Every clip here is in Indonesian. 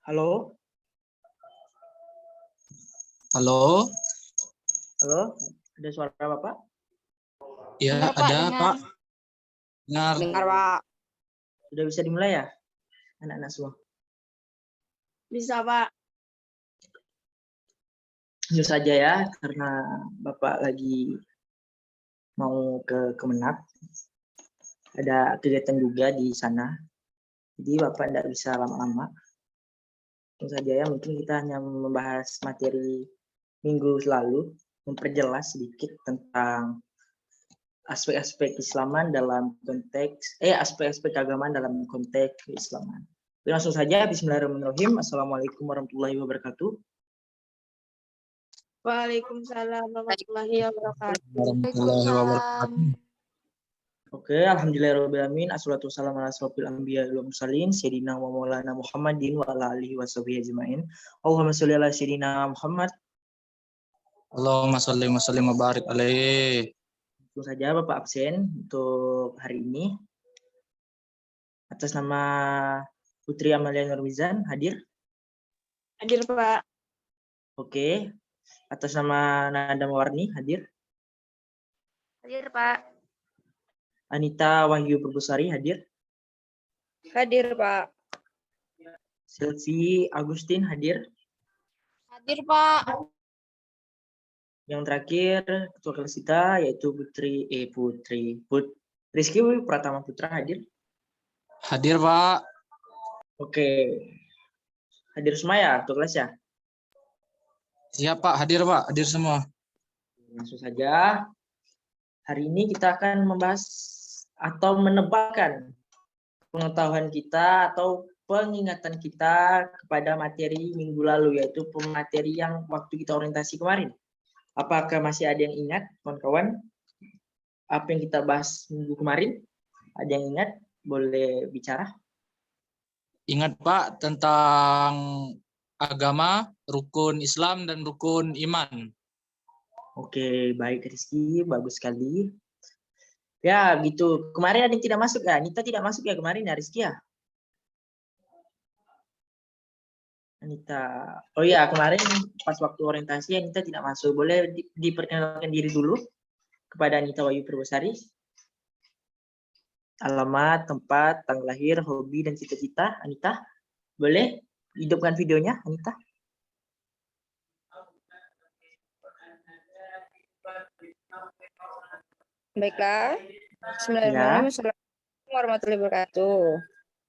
Halo, Halo, halo, ada suara Bapak? ya Dengar, Pak, ada dengar. Pak. Dengar. Dengar, Pak. Sudah bisa dimulai ya, anak-anak semua? Bisa, Pak. Tentu saja ya, karena Bapak lagi mau ke Kemenang, ada kegiatan juga di sana. Jadi Bapak tidak bisa lama-lama. Tentu saja ya, mungkin kita hanya membahas materi minggu lalu, memperjelas sedikit tentang aspek-aspek keislaman dalam konteks, aspek-aspek keagamaan dalam konteks keislaman. Jadi langsung saja, bismillahirrahmanirrahim. Assalamualaikum warahmatullahi wabarakatuh. Waalaikumsalam warahmatullahi wabarakatuh. Warahmatullahi wabarakatuh. Oke, alhamdulillahirrahmanirrahim. Assalatu wassalamu ala asrofil anbiya wal mursalin sayyidina wa maulana Muhammadin wa ala alihi washabihi ajmain. Allahumma sholli ala sayyidina Muhammad. Allahumma sholli wa sallim wa barik alaihi. Langsung saja Bapak absen untuk hari ini. Atas nama Putri Amalia Nurmizan hadir. Hadir, Pak. Oke. Atas nama Nada Mawarni hadir. Hadir, Pak. Anita Wahyu Purbusari hadir. Hadir, Pak. Selvi Agustin hadir. Hadir, Pak. Yang terakhir ketua kelas kita yaitu Rizky Pratama Putra hadir. Hadir Pak. Oke. Hadir semua ya ketua kelas ya? Siap Pak, hadir Pak, hadir semua. Langsung saja. Hari ini kita akan membahas atau menebalkan pengetahuan kita atau pengingatan kita kepada materi minggu lalu, yaitu materi yang waktu kita orientasi kemarin. Apakah masih ada yang ingat, kawan-kawan? Apa yang kita bahas minggu kemarin? Ada yang ingat? Boleh bicara? Ingat Pak tentang agama, rukun Islam dan rukun iman. Oke, baik Rizky, bagus sekali. Ya, gitu. Kemarin ada yang tidak masuk ya? Anita tidak masuk ya kemarin ya, Rizky ya? Anita. Oh iya, kemarin pas waktu orientasi Anita tidak masuk. Boleh diperkenalkan diri dulu kepada Anita Wahyu Purbusari. Alamat, tempat, tanggal lahir, hobi, dan cita-cita. Anita, boleh hidupkan videonya, Anita? Baiklah. Bismillahirrahmanirrahim. Assalamualaikum warahmatullahi wabarakatuh.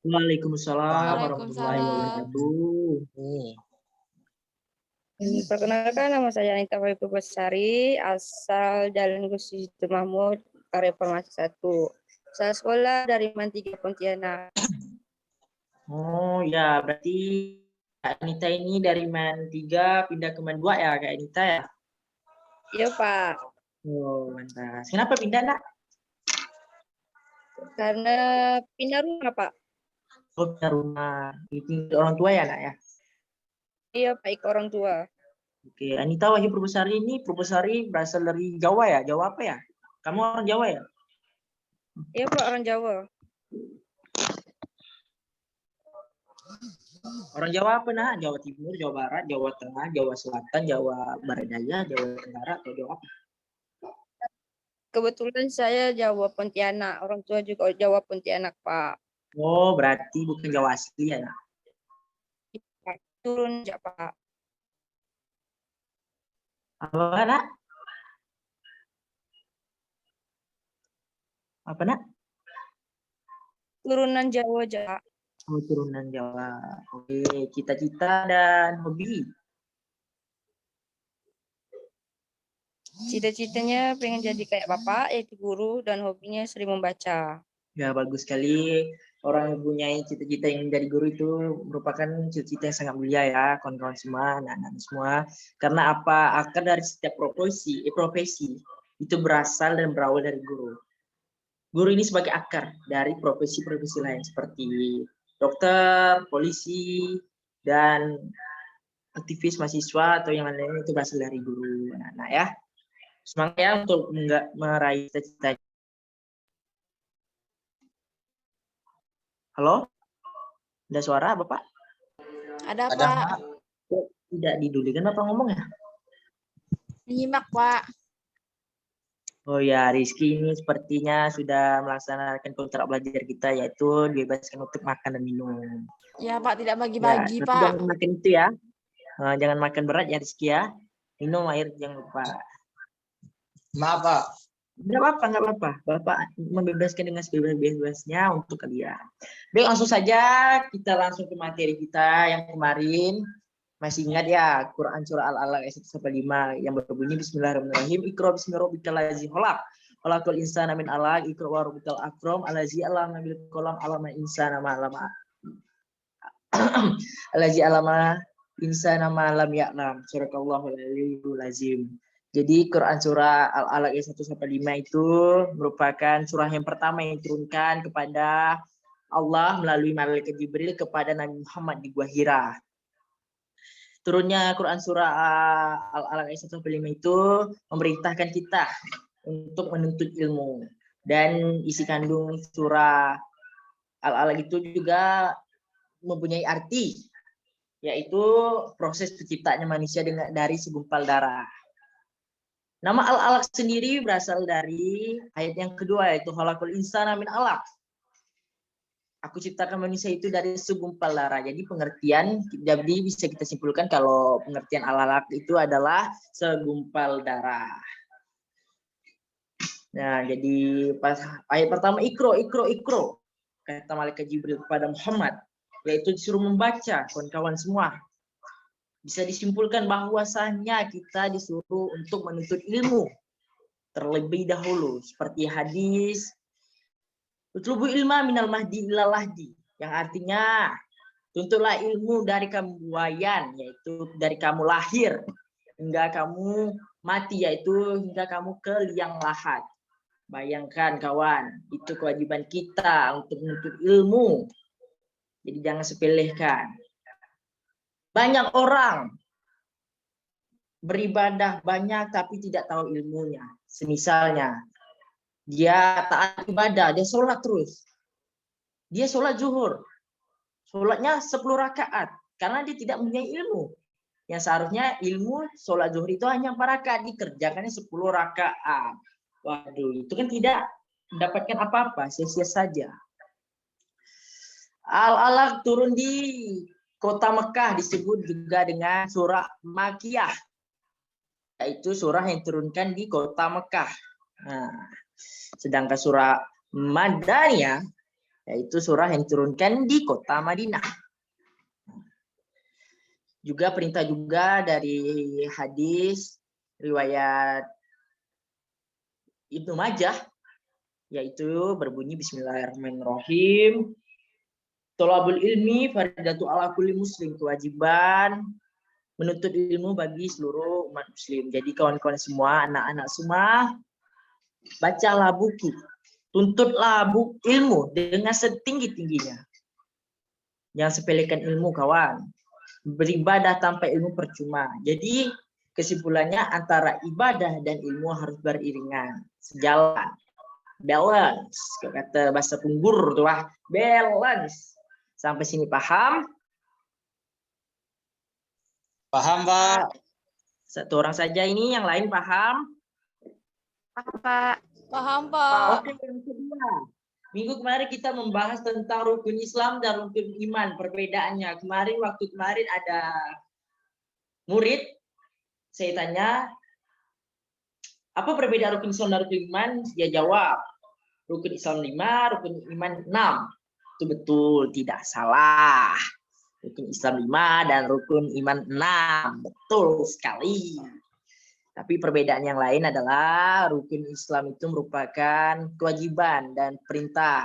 Waalaikumsalam warahmatullahi wabarakatuh. Perkenalkan, nama saya Anita Wahyu Purbusari, asal Jalan Gusti Mahmud, Reformasi 1. Saya sekolah dari MAN 3 Pontianak. Oh ya, berarti Anita ini dari MAN 3 pindah ke MAN 2 ya, Kak Anita ya? Iya, Pak. Oh, mantap. Kenapa pindah, Nak? Karena pindah rumah, Pak. Oh, pindah rumah. Ini orang tua ya, Nak ya? Iya, Pak, ikut orang tua. Oke, Anita Wahyu Purbusari ini Purbusari berasal dari Jawa ya? Jawa apa ya? Kamu orang Jawa ya? Iya, Pak, orang Jawa. Orang Jawa apa, Nak? Jawa Timur, Jawa Barat, Jawa Tengah, Jawa Selatan, Jawa Barat Daya, Jawa Tenggara, atau Jawa apa? Kebetulan saya Jawa Pontianak, orang tua juga Jawa Pontianak, Pak. Oh, berarti bukan Jawa asli ya, Nak? Turun aja, Pak. Apa, Nak? Apa, Nak? Turunan Jawa aja, Pak. Oh, turunan Jawa. Oke, cita-cita dan hobi. Cita-citanya pengen jadi kayak Bapak, yaitu guru, dan hobinya sering membaca. Ya, bagus sekali. Orang yang punya cita-cita yang dari guru itu merupakan cita-cita yang sangat mulia ya, kawan-kawan semua, anak-anak semua. Karena apa? Akar dari setiap profesi itu berasal dan berawal dari guru. Guru ini sebagai akar dari profesi-profesi lain seperti dokter, polisi, dan aktivis mahasiswa atau yang lain-lain itu berasal dari guru, anak-anak ya. Semangat ya untuk meraih cita-cita. Halo? Ada suara, Bapak? Ada, Ada, Pak. Mak. Kok tidak didulikan Bapak ngomong ya? Menyimak, Pak. Oh ya, Rizky ini sepertinya sudah melaksanakan kontrak belajar kita, yaitu dibebaskan untuk makan dan minum. Ya, Pak, tidak Ya, bagi-bagi, tapi Pak. jangan makan itu ya. Jangan makan berat ya Rizky ya. Minum air jangan lupa. Maaf, Pak. Nggak apa-apa, nggak apa-apa. Bapak membebaskan dengan sebebas-bebasnya untuk kalian. Baik, langsung saja kita langsung ke materi kita yang kemarin. Masih ingat ya, Quran surah Al-Alaq ayat 1-5 yang berbunyi Bismillahirrahmanirrahim. Iqra bismi rabbikal ladzi khalaq. Khalaqal insana min 'alaq. Iqra wa rabbukal akram. Allazi 'allama bil qalam 'allama insana ma 'allama. Allazi 'allama insana ma lam ya'lam. Surahallahul aliyyul azim. Jadi Quran surah Al-Alaq ayat 1-5 itu merupakan surah yang pertama yang diturunkan kepada Allah melalui malaikat Jibril kepada Nabi Muhammad di Gua Hira. Turunnya Quran surah Al-Alaq ayat 1-5 itu memerintahkan kita untuk menuntut ilmu. Dan isi kandung surah Al-Alaq itu juga mempunyai arti, yaitu proses terciptanya manusia dari segumpal darah. Nama Al-Alaq sendiri berasal dari ayat yang kedua, yaitu khalaqal insana min 'alaq. Aku ciptakan manusia itu dari segumpal darah. Jadi pengertian, jadi bisa kita simpulkan kalau pengertian Al-Alaq itu adalah segumpal darah. Nah, jadi pas ayat pertama ikro, kata malaikat Jibril kepada Muhammad, yaitu disuruh membaca, kawan-kawan semua. Bisa disimpulkan bahwasanya kita disuruh untuk menuntut ilmu terlebih dahulu, seperti hadis Utlubu ilma minal mahdi ilal lahdi, yang artinya tuntutlah ilmu dari kamu buayan, yaitu dari kamu lahir hingga kamu mati, yaitu hingga kamu ke liang lahat. Bayangkan kawan, itu kewajiban kita untuk menuntut ilmu. Jadi jangan sepelekan. Banyak orang beribadah banyak tapi tidak tahu ilmunya. Semisalnya dia taat ibadah, dia sholat terus. Dia sholat zuhur. Sholatnya 10 rakaat. Karena dia tidak mempunyai ilmu. Yang seharusnya ilmu sholat zuhur itu hanya 4 rakaat. Dikerjakannya 10 rakaat. Waduh, itu kan tidak mendapatkan apa-apa. Sia-sia saja. Al-Alaq turun di kota Mekah. Disebut juga dengan surah Makiyah. Yaitu surah yang turunkan di kota Mekah. Nah, sedangkan surah Madaniyah yaitu surah yang diturunkan di kota Madinah. Juga perintah juga dari hadis riwayat Ibnu Majah, yaitu berbunyi Bismillahirrahmanirrahim. Thalabul ilmi faridatu ala kulli muslim, kewajiban menuntut ilmu bagi seluruh umat muslim. Jadi kawan-kawan semua, anak-anak semua, bacalah buku, tuntutlah ilmu dengan setinggi-tingginya. Jangan sepelekan ilmu kawan. Beribadah tanpa ilmu percuma. Jadi kesimpulannya antara ibadah dan ilmu harus beriringan, sejalan, balance. Kata bahasa Punggur tuh, balance. Sampai sini paham? Paham, Pak. Satu orang saja ini, yang lain paham? Paham, Pak. Paham, Pak. Oke, yang kedua. Minggu kemarin kita membahas tentang rukun Islam dan rukun iman, perbedaannya. Waktu kemarin ada murid, saya tanya, apa perbedaan rukun Islam dan rukun iman? Dia jawab, rukun Islam 5, rukun iman 6. Itu betul, tidak salah. Rukun Islam 5 dan rukun iman 6. Betul sekali. Tapi perbedaan yang lain adalah rukun Islam itu merupakan kewajiban dan perintah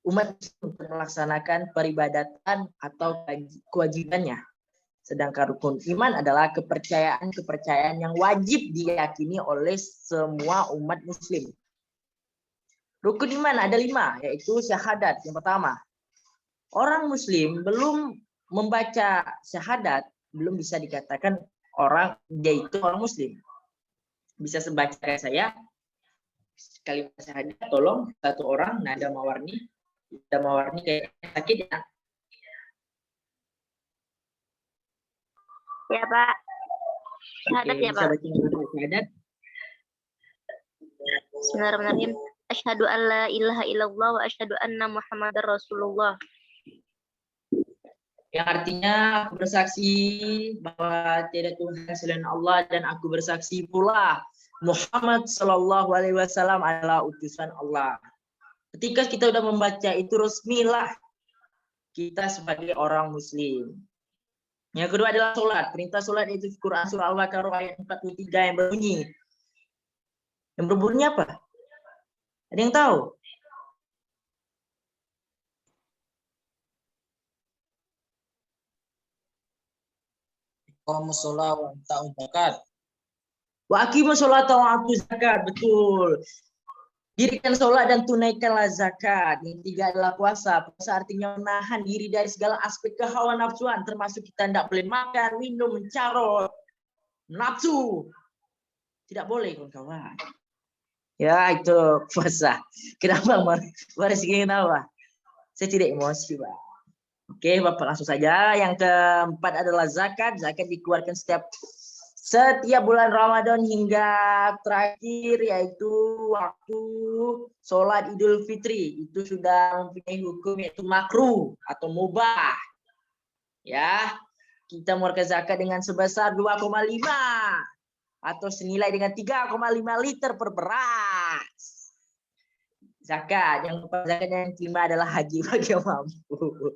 umat untuk melaksanakan peribadatan atau kewajibannya. Sedangkan rukun iman adalah kepercayaan yang wajib diyakini oleh semua umat muslim. Rukun iman ada 5, yaitu syahadat. Yang pertama, orang muslim belum membaca syahadat, belum bisa dikatakan dia itu orang muslim. Bisa membaca kayak saya, kalimat syahadat, tolong satu orang, nada mawarni kayak sakit ya. Ya, Pak. Oke, Syahadat ya, bisa Pak. baca nama syahadat. Bismillahirrahmanirrahim. Asyhadu an la ilaha illallah wa asyhadu anna Muhammadar Rasulullah. Yang artinya aku bersaksi bahwa tiada Tuhan selain Allah dan aku bersaksi pula Muhammad Shallallahu Alaihi Wasallam adalah utusan Allah. Ketika kita sudah membaca itu resmilah kita sebagai orang Muslim. Yang kedua adalah sholat. Perintah sholat itu Quran surah Al-Baqarah ayat 43 yang berbunyi. Yang berbunyi apa? Ada yang tahu? Iqamus shalah wa ta'u zakat. Wa aqimus sholata wa atu zakat. Betul. Dirikan sholat dan tunaikanlah zakat. Yang tiga adalah puasa. Puasa artinya menahan diri dari segala aspek kehawa nafsuan. Termasuk kita tidak boleh makan, minum, mencarot, nafsu. Tidak boleh, kawan-kawan. Ya, itu puasa. Kenapa, Baris kenapa? Saya tidak emosi, Pak. Oke, Bapak langsung saja. Yang keempat adalah zakat. Zakat dikeluarkan setiap bulan Ramadan hingga terakhir, yaitu waktu sholat Idul Fitri. Itu sudah mempunyai hukum yaitu makruh atau mubah. Ya, kita mengeluarkan zakat dengan sebesar 2,5 atau senilai dengan 3,5 liter per beras. Zakat. Yang kelima adalah haji bagi yang mampu.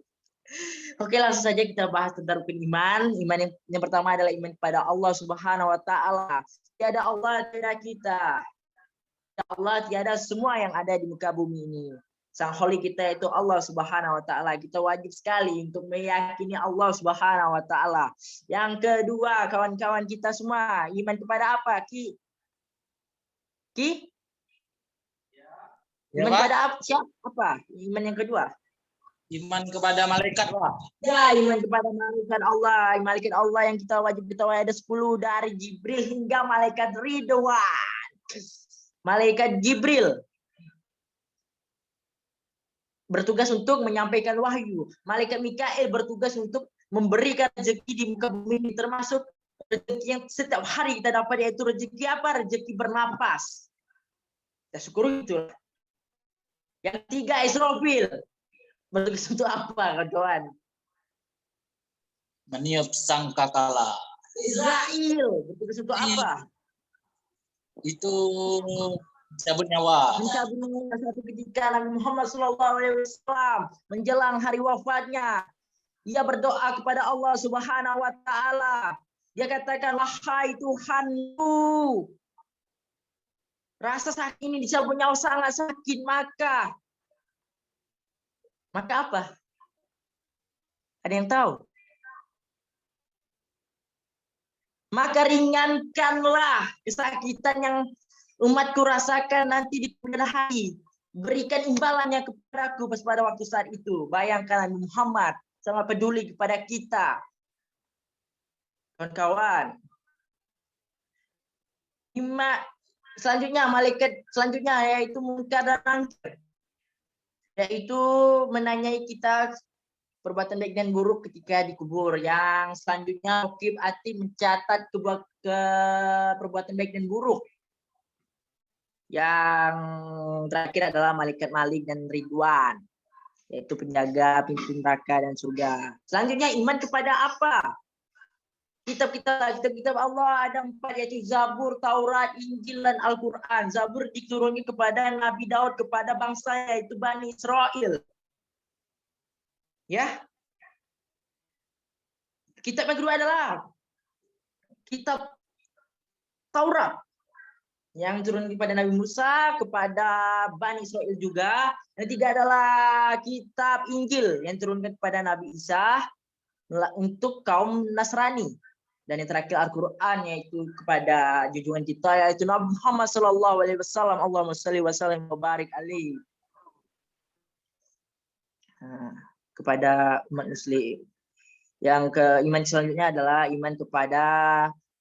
Oke, langsung saja kita bahas tentang rukun iman. Iman yang pertama adalah iman kepada Allah Subhanahu wa taala. Tiada Allah, tiada kita. Tiada Allah, tiada semua yang ada di muka bumi ini. Sang Holy kita itu Allah Subhanahu wa taala. Kita wajib sekali untuk meyakini Allah Subhanahu wa taala. Yang kedua, kawan-kawan kita semua, iman kepada apa, Ki? Ya, Iman Pak. kepada apa? Siapa? Iman yang kedua. Iman kepada malaikat, Pak. Ya, iman kepada malaikat Allah. Malaikat Allah yang kita wajib ketahui ada 10 dari Jibril hingga malaikat Ridwan. Malaikat Jibril bertugas untuk menyampaikan wahyu. Malaikat Mikail bertugas untuk memberikan rezeki di muka bumi ini, termasuk rezeki yang setiap hari kita dapat, yaitu rezeki apa? Rezeki bernapas. Kita syukuri itu. Yang tiga, Israfil. Bertugas untuk apa, kawan-kawan? Meniup sangkakala. Israel bertugas untuk apa? Itu cabut nyawa. Mencabut nyawa satu ketika Nabi Muhammad SAW menjelang hari wafatnya, ia berdoa kepada Allah Subhanahu wa taala. Dia katakan, wahai Tuhanku, rasa sakit ini dicabut nyawa sangat sakit, maka apa? Ada yang tahu? Maka ringankanlah kesakitan yang umatku rasakan nanti di kemudian hari. Berikan imbalannya kepadaku pada waktu saat itu. Bayangkan Nabi Muhammad sangat peduli kepada kita. Kawan-kawan. Selanjutnya, malaikat selanjutnya yaitu Munkar dan Nakir. Yaitu menanyai kita perbuatan baik dan buruk ketika dikubur. Yang selanjutnya Raqib Atid mencatat perbuatan baik dan buruk. Yang terakhir adalah malaikat Malik dan Ridwan, yaitu penjaga pintu neraka dan surga. Selanjutnya iman kepada apa? Kitab-kitab Allah ada 4, yaitu Zabur, Taurat, Injil, dan Al-Quran. Zabur diturunkan kepada Nabi Daud, kepada bangsa yaitu Bani Israel. Ya. Kitab yang kedua adalah kitab Taurat yang turun kepada Nabi Musa, kepada Bani Israel juga. Yang ketiga adalah kitab Injil yang turunkan kepada Nabi Isa untuk kaum Nasrani. Dan yang terakhir Al-Quran, yaitu kepada junjungan kita, yaitu Nabi Muhammad SAW. Allahumma salli wa sallim wa barik alaihi. Kepada umat muslim. Yang iman selanjutnya adalah iman kepada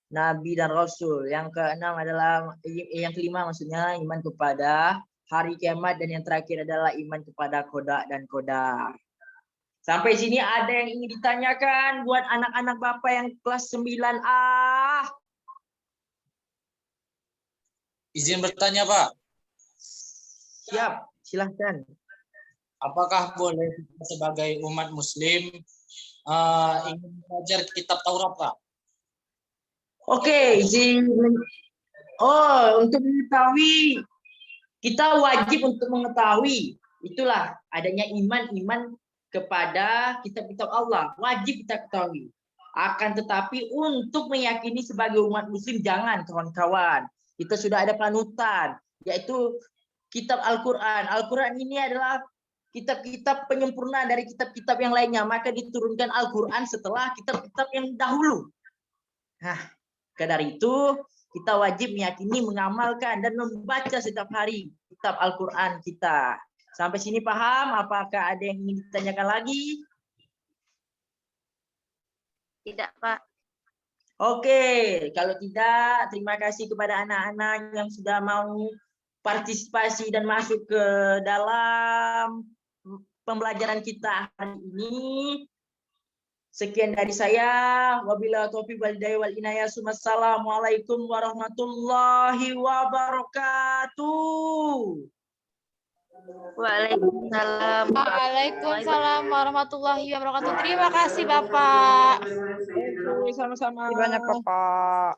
Nabi dan Rasul. Yang keenam adalah, yang kelima maksudnya iman kepada hari kiamat. Dan yang terakhir adalah iman kepada qada dan qadar. Sampai sini ada yang ingin ditanyakan buat anak-anak Bapak yang kelas 9A? Izin bertanya, Pak. Siap, silahkan. Apakah boleh kita sebagai umat Muslim ingin belajar kitab Taurat, Pak? Oke, izin. Oh, untuk mengetahui, kita wajib untuk mengetahui. Itulah adanya iman kepada kitab-kitab Allah. Wajib kita ketahui. Akan tetapi untuk meyakini sebagai umat Muslim, jangan kawan-kawan. Kita sudah ada panutan, yaitu kitab Al-Quran. Al-Quran ini adalah kitab-kitab penyempurna dari kitab-kitab yang lainnya. Maka diturunkan Al-Quran setelah kitab-kitab yang dahulu. Nah, dari itu kita wajib meyakini, mengamalkan, dan membaca setiap hari kitab Al-Quran kita. Sampai sini paham? Apakah ada yang ingin ditanyakan lagi? Tidak, Pak. Oke, kalau tidak, terima kasih kepada anak-anak yang sudah mau partisipasi dan masuk ke dalam pembelajaran kita hari ini. Sekian dari saya. Wabillahi taufiq wal hidayah wal inayah. Assalamualaikum warahmatullahi wabarakatuh. Waalaikumsalam. Waalaikumsalam warahmatullahi wabarakatuh. Terima kasih Bapak. Oke, sama-sama. Terima kasih banyak, Bapak.